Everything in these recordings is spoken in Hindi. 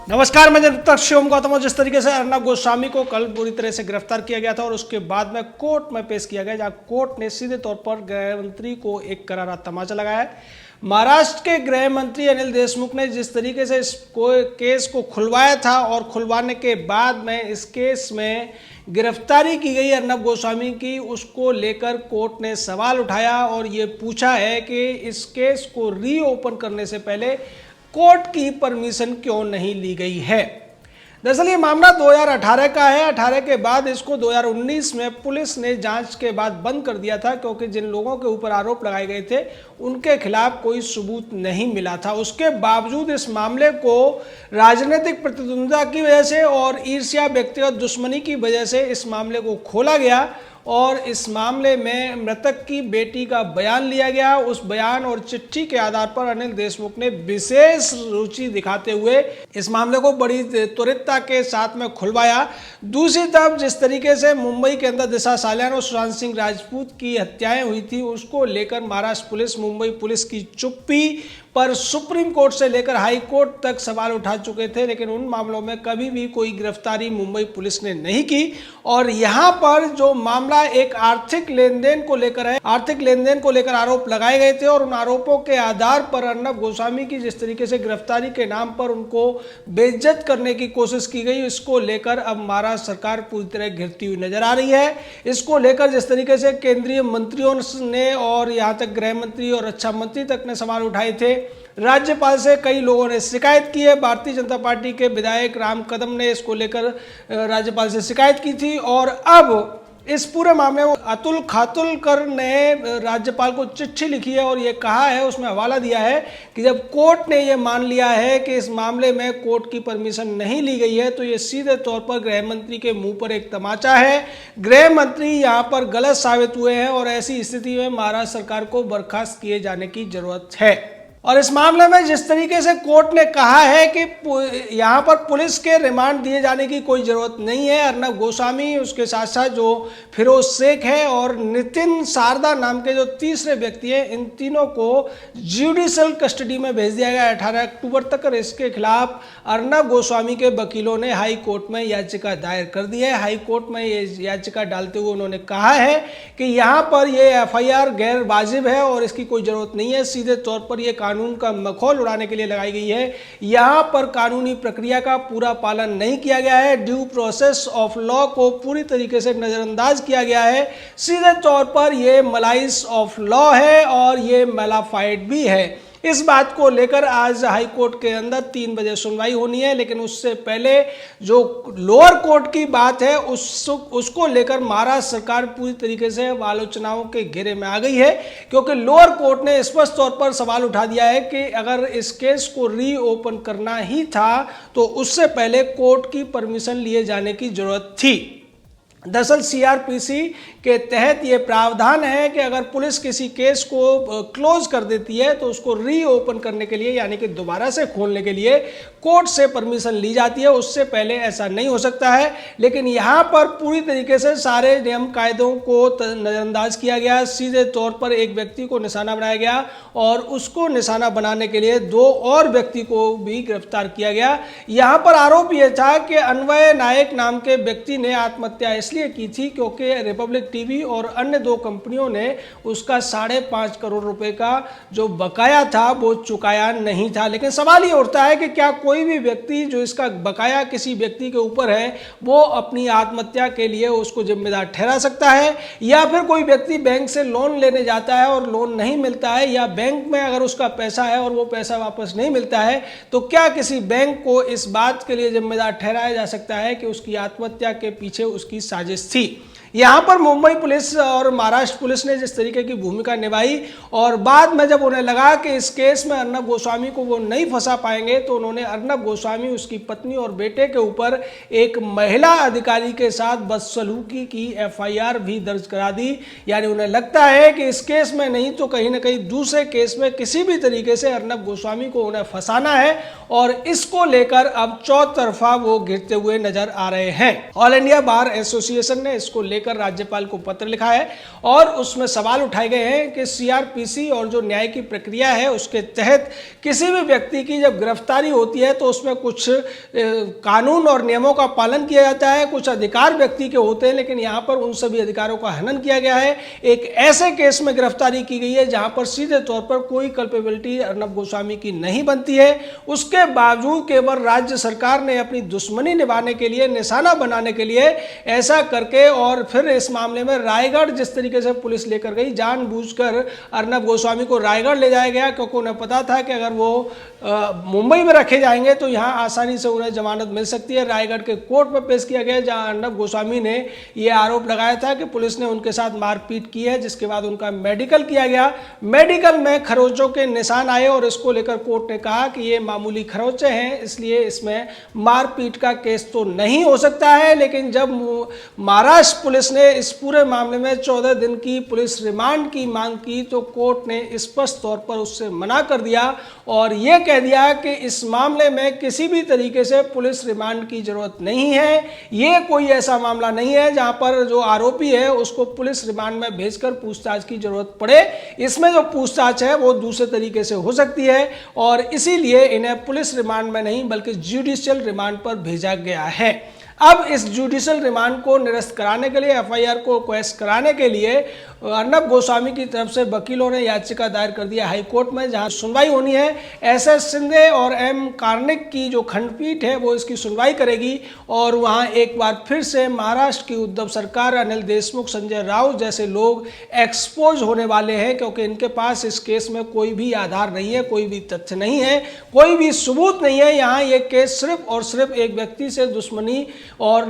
नमस्कार, मैं जब शिवम गौतम हूं। जिस तरीके से अर्नब गोस्वामी को कल बुरी तरह से गिरफ्तार किया गया था और उसके बाद में कोर्ट में पेश किया गया, जहां कोर्ट ने सीधे तौर पर गृह मंत्री को एक करारा तमाचा लगाया है। महाराष्ट्र के गृह मंत्री अनिल देशमुख ने जिस तरीके से इस केस को खुलवाया था और खुलवाने के बाद में इस केस में गिरफ्तारी की गई अर्नब गोस्वामी की, उसको लेकर कोर्ट ने सवाल उठाया और ये पूछा है कि इस केस को रीओपन करने से पहले कोर्ट की परमिशन क्यों नहीं ली गई है। दरअसल ये मामला 2018 का है। 18 के बाद इसको 2019 में पुलिस ने जांच के बाद बंद कर दिया था, क्योंकि जिन लोगों के ऊपर आरोप लगाए गए थे उनके खिलाफ कोई सबूत नहीं मिला था। उसके बावजूद इस मामले को राजनीतिक प्रतिद्वंद्विता की वजह से और ईर्ष्या, व्यक्तिगत दुश्मनी की वजह से इस मामले को खोला गया और इस मामले में मृतक की बेटी का बयान लिया गया। उस बयान और चिट्ठी के आधार पर अनिल देशमुख ने विशेष रुचि दिखाते हुए इस मामले को बड़ी त्वरितता के साथ में खुलवाया। दूसरी तरफ जिस तरीके से मुंबई के अंदर दिशा सालियान और सुशांत सिंह राजपूत की हत्याएं हुई थी, उसको लेकर महाराष्ट्र पुलिस, मुंबई पुलिस की चुप्पी पर सुप्रीम कोर्ट से लेकर हाई कोर्ट तक सवाल उठा चुके थे, लेकिन उन मामलों में कभी भी कोई गिरफ्तारी मुंबई पुलिस ने नहीं की। और यहाँ पर जो मामला एक आर्थिक लेन देन को लेकर है, आर्थिक लेन देन को लेकर आरोप लगाए गए थे और उन आरोपों के आधार पर अर्नब गोस्वामी की जिस तरीके से गिरफ्तारी के नाम पर उनको बेइज्जत करने की कोशिश की गई, इसको लेकर अब महाराष्ट्र सरकार पूरी तरह घिरती हुई नजर आ रही है। इसको लेकर जिस तरीके से केंद्रीय मंत्रियों ने और यहाँ तक गृह मंत्री और रक्षा मंत्री तक ने सवाल उठाए थे, राज्यपाल से कई लोगों ने शिकायत की है। भारतीय जनता पार्टी के विधायक राम कदम ने इसको लेकर राज्यपाल से शिकायत की थी और अब इस पूरे मामले में अतुल खातुलकर ने राज्यपाल को चिट्ठी लिखी है और ये कहा है, उसमें हवाला दिया है कि जब कोर्ट ने ये मान लिया है कि इस मामले में कोर्ट की परमिशन नहीं ली गई है, तो ये सीधे तौर पर गृह मंत्री के मुंह पर एक तमाचा है। गृह मंत्री यहाँ पर गलत साबित हुए हैं और ऐसी स्थिति में महाराष्ट्र सरकार को बर्खास्त किए जाने की जरूरत है। और इस मामले में जिस तरीके से कोर्ट ने कहा है कि यहाँ पर पुलिस के रिमांड दिए जाने की कोई ज़रूरत नहीं है। अर्नब गोस्वामी, उसके साथ साथ जो फिरोज शेख है और नितिन शारदा नाम के जो तीसरे व्यक्ति हैं, इन तीनों को जुडिशियल कस्टडी में भेज दिया गया 18 अक्टूबर तक। और इसके खिलाफ अर्नब गोस्वामी के वकीलों ने हाई कोर्ट में याचिका दायर कर दी है। हाई कोर्ट में ये याचिका डालते हुए उन्होंने कहा है कि यहाँ पर ये FIR गैर वाजिब है और इसकी कोई ज़रूरत नहीं है। सीधे तौर पर यह कानून का मखौल उड़ाने के लिए लगाई गई है। यहां पर कानूनी प्रक्रिया का पूरा पालन नहीं किया गया है। ड्यू प्रोसेस ऑफ लॉ को पूरी तरीके से नजरअंदाज किया गया है। सीधे तौर पर यह मलाइस ऑफ लॉ है और यह मैलाफाइड भी है। इस बात को लेकर आज हाई कोर्ट के अंदर 3 बजे सुनवाई होनी है, लेकिन उससे पहले जो लोअर कोर्ट की बात है उसको लेकर महाराष्ट्र सरकार पूरी तरीके से आलोचनाओं के घेरे में आ गई है, क्योंकि लोअर कोर्ट ने स्पष्ट तौर पर सवाल उठा दिया है कि अगर इस केस को रीओपन करना ही था तो उससे पहले कोर्ट की परमिशन लिए जाने की जरूरत थी। दरअसल CRPC के तहत ये प्रावधान है कि अगर पुलिस किसी केस को क्लोज कर देती है तो उसको रीओपन करने के लिए, यानी कि दोबारा से खोलने के लिए कोर्ट से परमिशन ली जाती है। उससे पहले ऐसा नहीं हो सकता है। लेकिन यहाँ पर पूरी तरीके से सारे नियम कायदों को नज़रअंदाज किया गया। सीधे तौर पर एक व्यक्ति को निशाना बनाया गया और उसको निशाना बनाने के लिए 2 और व्यक्ति को भी गिरफ्तार किया गया। यहाँ पर आरोप यह था कि अन्वय नायक नाम के व्यक्ति ने आत्महत्या इसलिए की थी क्योंकि रिपब्लिक टीवी और अन्य 2 कंपनियों ने उसका 5.5 करोड़ रुपए का जो बकाया था वो चुकाया नहीं था। लेकिन सवाल ये उठता है कि क्या कोई भी व्यक्ति जो इसका बकाया किसी व्यक्ति के ऊपर है वो अपनी आत्महत्या के लिए उसको जिम्मेदार ठहरा सकता है, या फिर कोई व्यक्ति बैंक से लोन लेने जाता है और लोन नहीं मिलता है, या बैंक में अगर उसका पैसा है और वो पैसा वापस नहीं मिलता है, तो क्या किसी बैंक को इस बात के लिए जिम्मेदार ठहराया जा सकता है कि उसकी आत्महत्या के पीछे उसकी साजिश थी। यहाँ पर मुंबई पुलिस और महाराष्ट्र पुलिस ने जिस तरीके की भूमिका निभाई और बाद में जब उन्हें लगा कि इस केस में अर्नब गोस्वामी को वो नहीं फंसा पाएंगे, तो उन्होंने अर्नब गोस्वामी, उसकी पत्नी और बेटे के ऊपर एक महिला अधिकारी के साथ बदसलूकी की FIR भी दर्ज करा दी। यानी उन्हें लगता है कि इस केस में नहीं तो कहीं ना कहीं दूसरे केस में किसी भी तरीके से अर्नब गोस्वामी को उन्हें फंसाना है और इसको लेकर अब चौतरफा वो घिरते हुए नजर आ रहे हैं। ऑल इंडिया बार एसोसिएशन ने इसको लेकर राज्यपाल को पत्र लिखा है और उसमें सवाल उठाए गए हैं कि सीआरपीसी और जो न्याय की प्रक्रिया है उसके तहत किसी भी व्यक्ति की जब गिरफ्तारी होती है तो उसमें कुछ कानून और नियमों का पालन किया जाता है, कुछ अधिकार व्यक्ति के होते हैं, लेकिन यहाँ पर उन सभी अधिकारों का हनन किया गया है। एक ऐसे केस में गिरफ्तारी की गई है जहां पर सीधे तौर पर कोई कल्पेबिलिटी अर्नब गोस्वामी की नहीं बनती है। उसके बावजूद केवल राज्य सरकार ने अपनी दुश्मनी निभाने के लिए, निशाना बनाने के लिए ऐसा करके और फिर इस मामले में रायगढ़ जिस तरीके से पुलिस लेकर गई, जानबूझकर अर्नब गोस्वामी को रायगढ़ ले जाया गया क्योंकि उन्हें पता था कि अगर वो मुंबई में रखे जाएंगे तो यहाँ आसानी से उन्हें जमानत मिल सकती है। रायगढ़ के कोर्ट में पेश किया गया जहां अर्नब गोस्वामी ने यह आरोप लगाया था कि पुलिस ने उनके साथ मारपीट की है, जिसके बाद उनका मेडिकल किया गया। मेडिकल में खरोंचों के निशान आए और इसको लेकर कोर्ट ने कहा कि ये मामूली खरोंचे हैं, इसलिए इसमें मारपीट का केस तो नहीं हो सकता है। लेकिन जब महाराष्ट्र पुलिस ने इस पूरे मामले में 14 दिन की पुलिस रिमांड की मांग की तो कोर्ट ने स्पष्ट तौर पर उससे मना कर दिया और यह कह दिया कि इस मामले में किसी भी तरीके से पुलिस रिमांड की जरूरत नहीं है। यह कोई ऐसा मामला नहीं है जहां पर जो आरोपी है उसको पुलिस रिमांड में भेजकर पूछताछ की जरूरत पड़े। इसमें जो पूछताछ है वो दूसरे तरीके से हो सकती है और इसीलिए इन्हें पुलिस रिमांड में नहीं बल्कि जुडिशियल रिमांड पर भेजा गया है। अब इस जुडिशियल रिमांड को निरस्त कराने के लिए, एफआईआर को क्वेश कराने के लिए अर्नब गोस्वामी की तरफ से वकीलों ने याचिका दायर कर दिया हाई कोर्ट में, जहां सुनवाई होनी है। एसएस शिंदे और एम कार्निक की जो खंडपीठ है वो इसकी सुनवाई करेगी और वहां एक बार फिर से महाराष्ट्र की उद्धव सरकार, अनिल देशमुख, संजय राउत जैसे लोग एक्सपोज होने वाले हैं क्योंकि इनके पास इस केस में कोई भी आधार नहीं है, कोई भी तथ्य नहीं है, कोई भी सबूत नहीं है। यहाँ ये केस सिर्फ और सिर्फ एक व्यक्ति से दुश्मनी और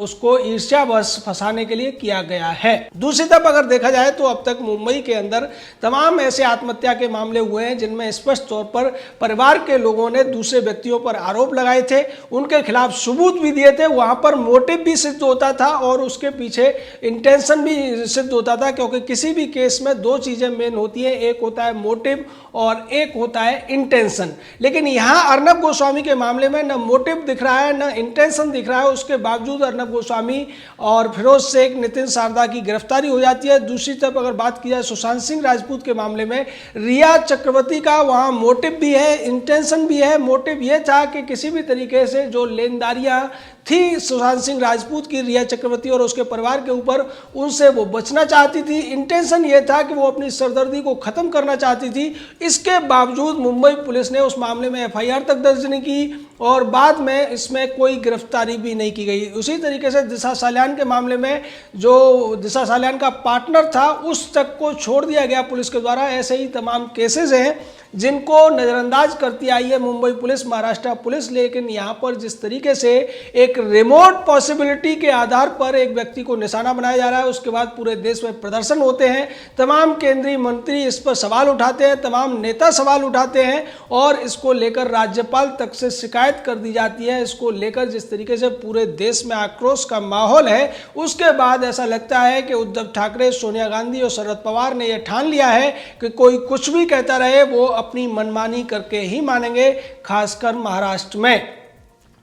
उसको ईर्ष्यावश फंसाने के लिए किया गया है। दूसरी तरफ अगर देखा जाए तो अब तक मुंबई के अंदर तमाम ऐसे आत्महत्या के मामले हुए हैं जिनमें स्पष्ट तौर पर परिवार के लोगों ने दूसरे व्यक्तियों पर आरोप लगाए थे, उनके खिलाफ सबूत भी दिए थे। वहां पर मोटिव भी सिद्ध होता था और उसके पीछे इंटेंशन भी सिद्ध होता था क्योंकि किसी भी केस में दो चीजें मेन होती है, एक होता है मोटिव और एक होता है इंटेंशन। लेकिन यहां अर्नब गोस्वामी के मामले में न मोटिव दिख रहा है न इंटेंशन दिख रहा है। उसके बावजूद अर्नब गोस्वामी और फिरोज शेख, नितिन सारदा की गिरफ्तारी हो जाती है। दूसरी तरफ अगर बात की जाए सुशांत सिंह राजपूत के मामले में, रिया चक्रवर्ती का वहां मोटिव भी है, इंटेंशन भी है। मोटिव यह था कि किसी भी तरीके से जो लेनदारियां थी सुशांत सिंह राजपूत की रिया चक्रवर्ती और उसके परिवार के ऊपर, उनसे वो बचना चाहती थी। इंटेंशन ये था कि वो अपनी सरदर्दी को खत्म करना चाहती थी। इसके बावजूद मुंबई पुलिस ने उस मामले में एफआईआर तक दर्ज नहीं की और बाद में इसमें कोई गिरफ्तारी भी नहीं की गई। उसी तरीके से दिशा सालियान के मामले में जो दिशा सालियान का पार्टनर था उस तक को छोड़ दिया गया पुलिस के द्वारा। ऐसे ही तमाम केसेस हैं जिनको नज़रअंदाज करती आई है मुंबई पुलिस, महाराष्ट्र पुलिस। लेकिन यहाँ पर जिस तरीके से एक रिमोट पॉसिबिलिटी के आधार पर एक व्यक्ति को निशाना बनाया जा रहा है, उसके बाद पूरे देश में प्रदर्शन होते हैं, तमाम केंद्रीय मंत्री इस पर सवाल उठाते हैं, तमाम नेता सवाल उठाते हैं और इसको लेकर राज्यपाल तक से शिकायत कर दी जाती है। इसको लेकर जिस तरीके से पूरे देश में आक्रोश का माहौल है, उसके बाद ऐसा लगता है कि उद्धव ठाकरे, सोनिया गांधी और शरद पवार ने यह ठान लिया है कि कोई कुछ भी कहता रहे वो अपनी मनमानी करके ही मानेंगे, खासकर महाराष्ट्र में।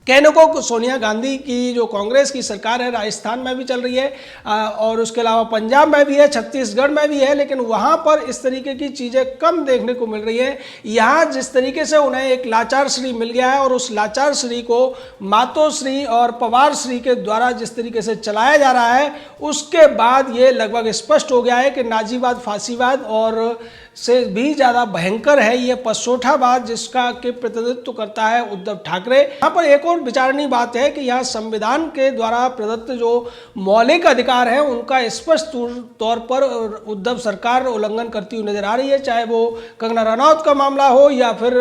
कहने को सोनिया गांधी की जो कांग्रेस की सरकार है राजस्थान में भी चल रही है और उसके अलावा पंजाब में भी है, छत्तीसगढ़ में भी है, लेकिन वहाँ पर इस तरीके की चीज़ें कम देखने को मिल रही है। यहाँ जिस तरीके से उन्हें एक लाचार श्री मिल गया है और उस लाचार श्री को मातोश्री और पवार श्री के द्वारा जिस तरीके से चलाया जा रहा है, उसके बाद ये लगभग स्पष्ट हो गया है कि नाजीवाद, फांसीवाद और से भी ज़्यादा भयंकर है ये पसोठावाद जिसका के प्रतिनिधित्व करता है उद्धव ठाकरे। यहाँ पर एक और विचारणीय बात है कि यहाँ संविधान के द्वारा प्रदत्त जो मौलिक अधिकार हैं उनका स्पष्ट तौर पर उद्धव सरकार उल्लंघन करती हुई नजर आ रही है, चाहे वो कंगना रनौत का मामला हो या फिर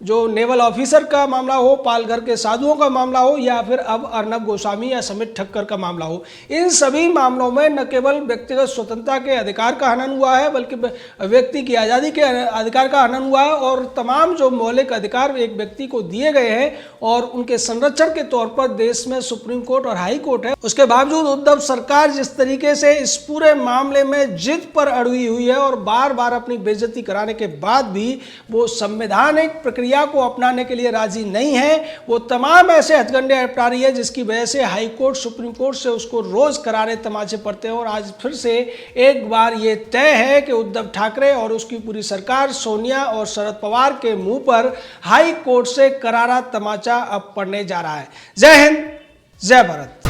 जो नेवल ऑफिसर का मामला हो, पालघर के साधुओं का मामला हो या फिर अब अर्नब गोस्वामी या समित ठक्कर का मामला हो। इन सभी मामलों में न केवल व्यक्तिगत स्वतंत्रता के अधिकार का हनन हुआ है बल्कि व्यक्ति की आज़ादी के अधिकार का हनन हुआ है और तमाम जो मौलिक अधिकार एक व्यक्ति को दिए गए हैं और उनके संरक्षण के तौर पर देश में सुप्रीम कोर्ट और हाई कोर्ट है। उसके बावजूद उद्धव सरकार जिस तरीके से इस पूरे मामले में जिद पर अड़ी हुई है और बार बार अपनी बेइज्जती कराने के बाद भी वो संवैधानिक प्रक्रिया प्रक्रिया को अपनाने के लिए राजी नहीं है, वो तमाम ऐसे हथकंडे अपना रही है जिसकी वजह से हाई कोर्ट, सुप्रीम कोर्ट से उसको रोज करारे तमाचे पड़ते हैं। और आज फिर से एक बार ये तय है कि उद्धव ठाकरे और उसकी पूरी सरकार, सोनिया और शरद पवार के मुंह पर हाई कोर्ट से करारा तमाचा अब पड़ने जा रहा है। जय हिंद, जय भारत।